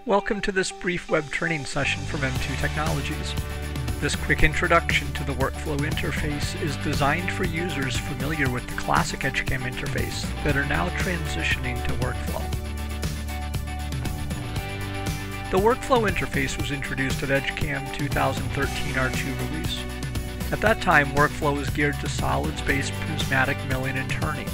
Welcome to this brief web training session from M2 Technologies. This quick introduction to the workflow interface is designed for users familiar with the Classic Edgecam interface that are now transitioning to workflow. The workflow interface was introduced at Edgecam 2013 R2 release. At that time, workflow was geared to solids-based prismatic milling and turning.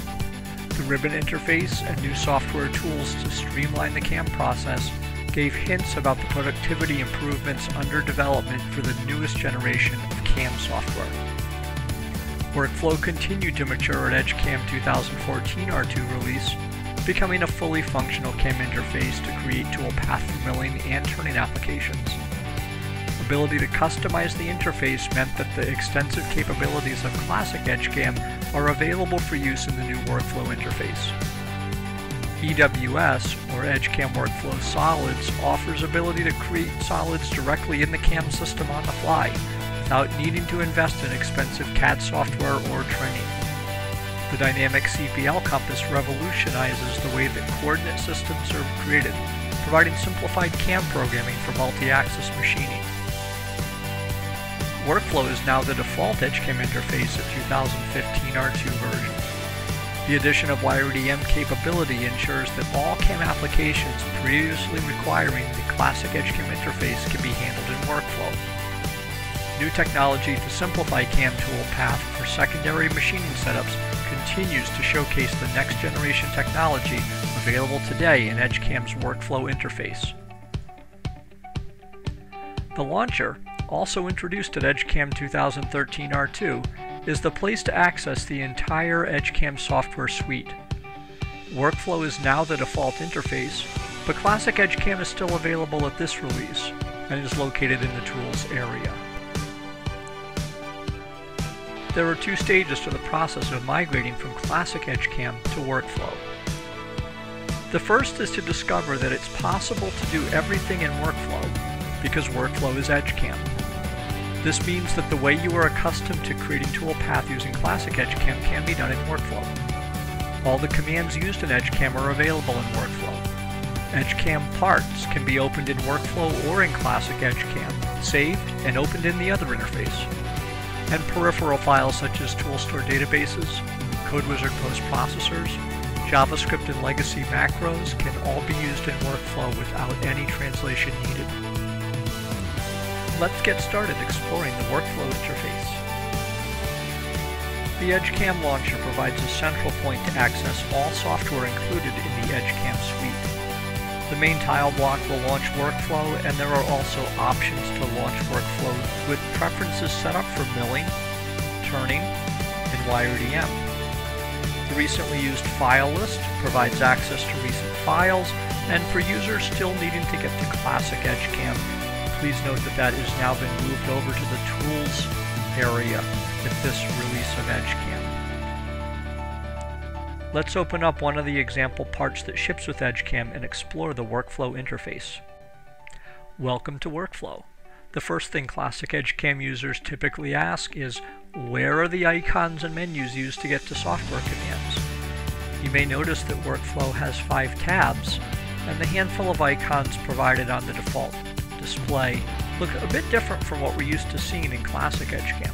The ribbon interface and new software tools to streamline the CAM process gave hints about the productivity improvements under development for the newest generation of CAM software. Workflow continued to mature at Edgecam 2014 R2 release, becoming a fully functional CAM interface to create toolpath for milling and turning applications. Ability to customize the interface meant that the extensive capabilities of Classic Edgecam are available for use in the new workflow interface. EWS, or Edgecam Workflow Solids, offers ability to create solids directly in the CAM system on the fly, without needing to invest in expensive CAD software or training. The dynamic CPL compass revolutionizes the way that coordinate systems are created, providing simplified CAM programming for multi-axis machining. Workflow is now the default Edgecam interface at 2015 R2 version. The addition of WiredEM capability ensures that all CAM applications previously requiring the Classic Edgecam interface can be handled in workflow. New technology to simplify CAM toolpath for secondary machining setups continues to showcase the next generation technology available today in Edgecam's workflow interface. The Launcher, also introduced at Edgecam 2013 R2, is the place to access the entire Edgecam software suite. Workflow is now the default interface, but Classic Edgecam is still available at this release and is located in the Tools area. There are two stages to the process of migrating from Classic Edgecam to Workflow. The first is to discover that it's possible to do everything in Workflow because Workflow is Edgecam. This means that the way you are accustomed to creating toolpath using Classic Edgecam can be done in Workflow. All the commands used in Edgecam are available in Workflow. Edgecam parts can be opened in Workflow or in Classic Edgecam, saved and opened in the other interface. And peripheral files such as toolstore databases, CodeWizard post-processors, JavaScript and legacy macros can all be used in Workflow without any translation needed. Let's get started exploring the workflow interface. The Edgecam Launcher provides a central point to access all software included in the Edgecam suite. The main tile block will launch workflow, and there are also options to launch workflow with preferences set up for milling, turning, and WiredEM. The recently used file list provides access to recent files, and for users still needing to get to Classic Edgecam, please note that that has now been moved over to the Tools area with this release of Edgecam. Let's open up one of the example parts that ships with Edgecam and explore the workflow interface. Welcome to Workflow. The first thing Classic Edgecam users typically ask is, where are the icons and menus used to get to software commands? You may notice that Workflow has 5 tabs, and the handful of icons provided on the default display look a bit different from what we're used to seeing in Classic Edgecam.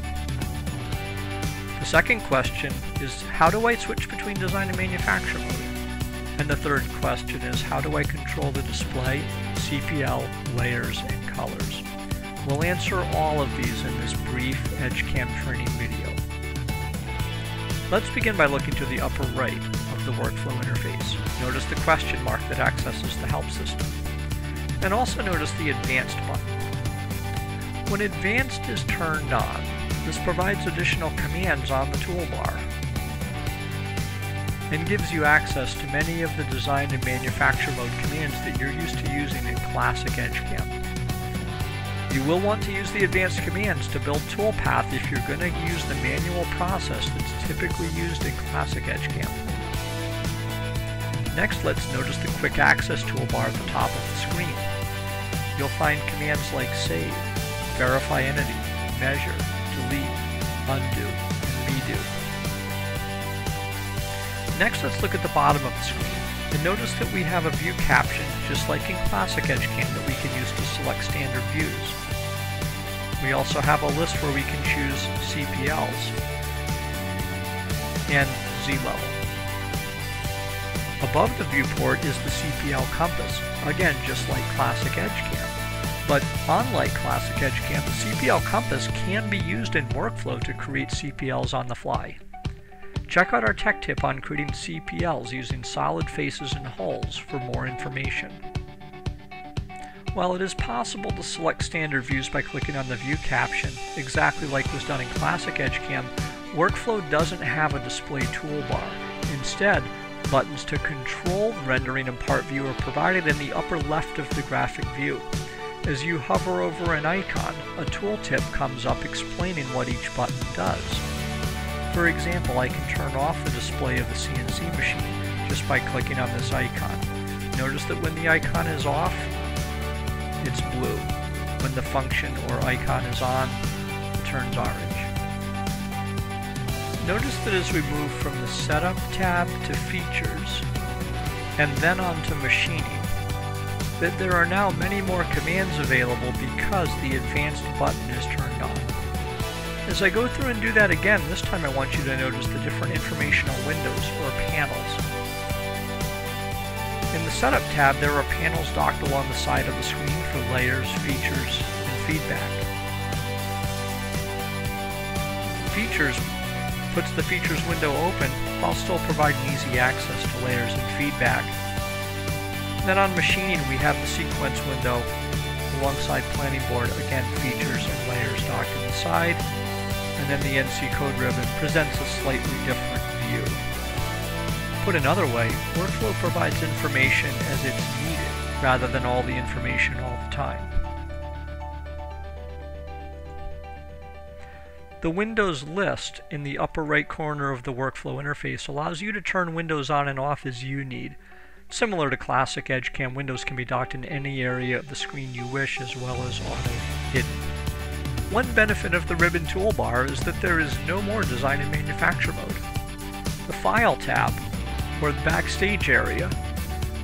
The second question is, how do I switch between design and manufacture mode? And the third question is, how do I control the display, CPL, layers, and colors? We'll answer all of these in this brief Edgecam training video. Let's begin by looking to the upper right of the workflow interface. Notice the question mark that accesses the help system. And also notice the Advanced button. When Advanced is turned on, this provides additional commands on the toolbar and gives you access to many of the design and manufacture mode commands that you're used to using in Classic Edgecam. You will want to use the advanced commands to build toolpath if you're going to use the manual process that's typically used in Classic Edgecam. Next, let's notice the quick access toolbar at the top of the screen. You'll find commands like save, verify entity, measure, delete, undo, and redo. Next, let's look at the bottom of the screen. And notice that we have a view caption, just like in Classic Edgecam, that we can use to select standard views. We also have a list where we can choose CPLs and Z-level. Above the viewport is the CPL compass, again just like Classic Edgecam. But unlike Classic Edgecam, the CPL compass can be used in Workflow to create CPLs on the fly. Check out our tech tip on creating CPLs using solid faces and hulls for more information. While it is possible to select standard views by clicking on the view caption, exactly like was done in Classic Edgecam, Workflow doesn't have a display toolbar. Instead, buttons to control rendering and part view are provided in the upper left of the graphic view. As you hover over an icon, a tooltip comes up explaining what each button does. For example, I can turn off the display of the CNC machine just by clicking on this icon. Notice that when the icon is off, it's blue. When the function or icon is on, it turns orange. Notice that as we move from the Setup tab to Features, and then on to Machining, that there are now many more commands available because the Advanced button is turned on. As I go through and do that again, this time I want you to notice the different informational windows or panels. In the Setup tab, there are panels docked along the side of the screen for layers, features, and feedback. Features puts the Features window open while still providing easy access to layers and feedback. And then on Machining, we have the Sequence window alongside Planning Board, again Features and layers docked to the side. And then the NC Code ribbon presents a slightly different view. Put another way, Workflow provides information as it's needed, rather than all the information all the time. The Windows list in the upper right corner of the Workflow interface allows you to turn windows on and off as you need. Similar to Classic Edgecam, windows can be docked in any area of the screen you wish, as well as auto-hidden. One benefit of the ribbon toolbar is that there is no more design and manufacture mode. The File tab, or the Backstage area,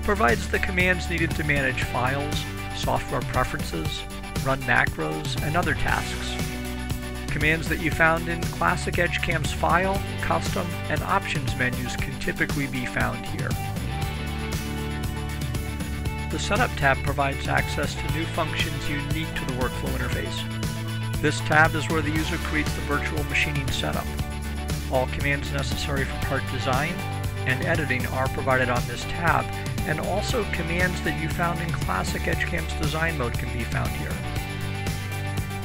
provides the commands needed to manage files, software preferences, run macros, and other tasks. Commands that you found in Classic Edgecam's File, Custom, and Options menus can typically be found here. The Setup tab provides access to new functions unique to the Workflow interface. This tab is where the user creates the virtual machining setup. All commands necessary for part design and editing are provided on this tab, and also commands that you found in Classic Edgecam's design mode can be found here.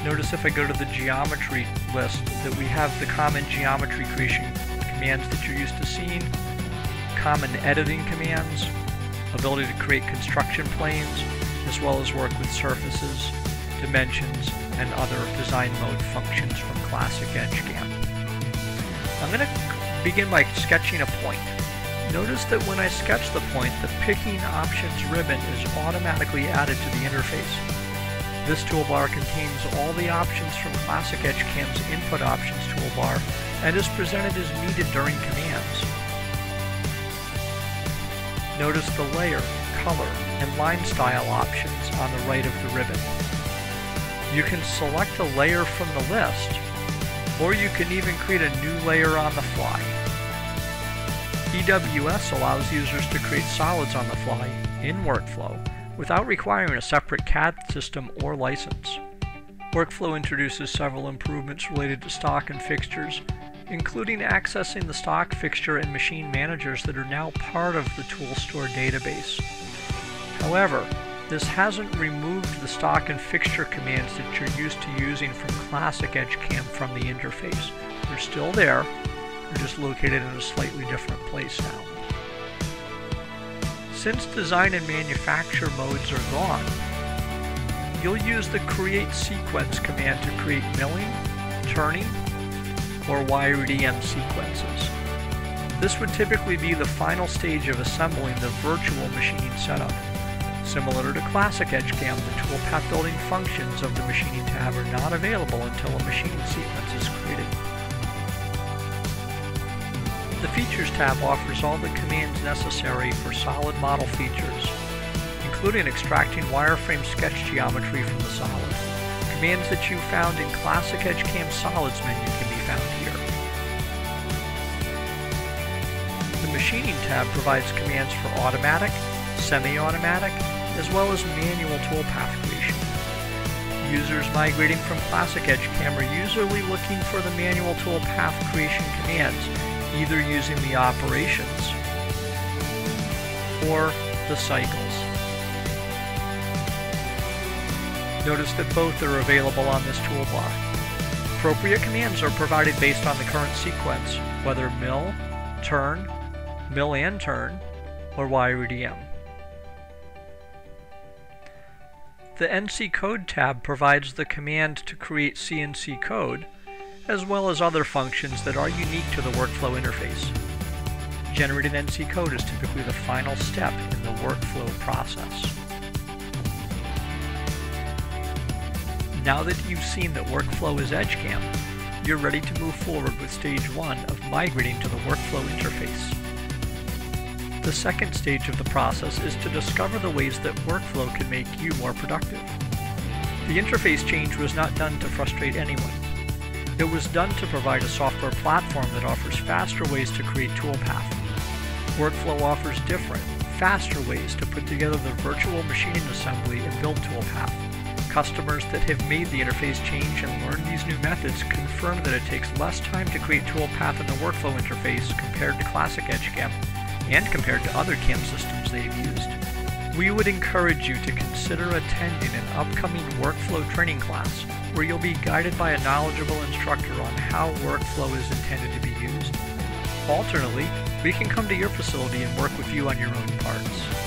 Notice if I go to the geometry list that we have the common geometry creation commands that you're used to seeing, common editing commands, ability to create construction planes, as well as work with surfaces, dimensions, and other design mode functions from Classic Edgecam. I'm going to begin by sketching a point. Notice that when I sketch the point, the Picking Options ribbon is automatically added to the interface. This toolbar contains all the options from Classic Edgecam's Input Options toolbar and is presented as needed during commands. Notice the layer, color, and line style options on the right of the ribbon. You can select a layer from the list, or you can even create a new layer on the fly. EWS allows users to create solids on the fly in Workflow without requiring a separate CAD system or license. Workflow introduces several improvements related to stock and fixtures, including accessing the stock, fixture, and machine managers that are now part of the ToolStore database. However, this hasn't removed the stock and fixture commands that you're used to using from Classic Edgecam from the interface. They're still there, they're just located in a slightly different place now. Since design and manufacture modes are gone, you'll use the Create Sequence command to create milling, turning, or wired EM sequences. This would typically be the final stage of assembling the virtual machining setup. Similar to Classic Edgecam, the toolpath building functions of the Machining tab are not available until a machining sequence is created. The Features tab offers all the commands necessary for solid model features, including extracting wireframe sketch geometry from the solid. Commands that you found in Classic Edgecam Solids menu can be found here. The Machining tab provides commands for automatic, semi-automatic, as well as manual toolpath creation. Users migrating from Classic Edgecam are usually looking for the manual toolpath creation commands, either using the operations or the cycles. Notice that both are available on this toolbar. Appropriate commands are provided based on the current sequence, whether mill, turn, mill and turn, or YRDM. The NC Code tab provides the command to create CNC code, as well as other functions that are unique to the workflow interface. Generating NC code is typically the final step in the workflow process. Now that you've seen that workflow is Edgecam, you're ready to move forward with stage 1 of migrating to the workflow interface. The second stage of the process is to discover the ways that workflow can make you more productive. The interface change was not done to frustrate anyone. It was done to provide a software platform that offers faster ways to create toolpath. Workflow offers different, faster ways to put together the virtual machining assembly and build toolpath. Customers that have made the interface change and learned these new methods confirm that it takes less time to create toolpath in the workflow interface compared to Classic Edgecam and compared to other CAM systems they've used. We would encourage you to consider attending an upcoming workflow training class where you'll be guided by a knowledgeable instructor on how workflow is intended to be used. Alternately, we can come to your facility and work with you on your own parts.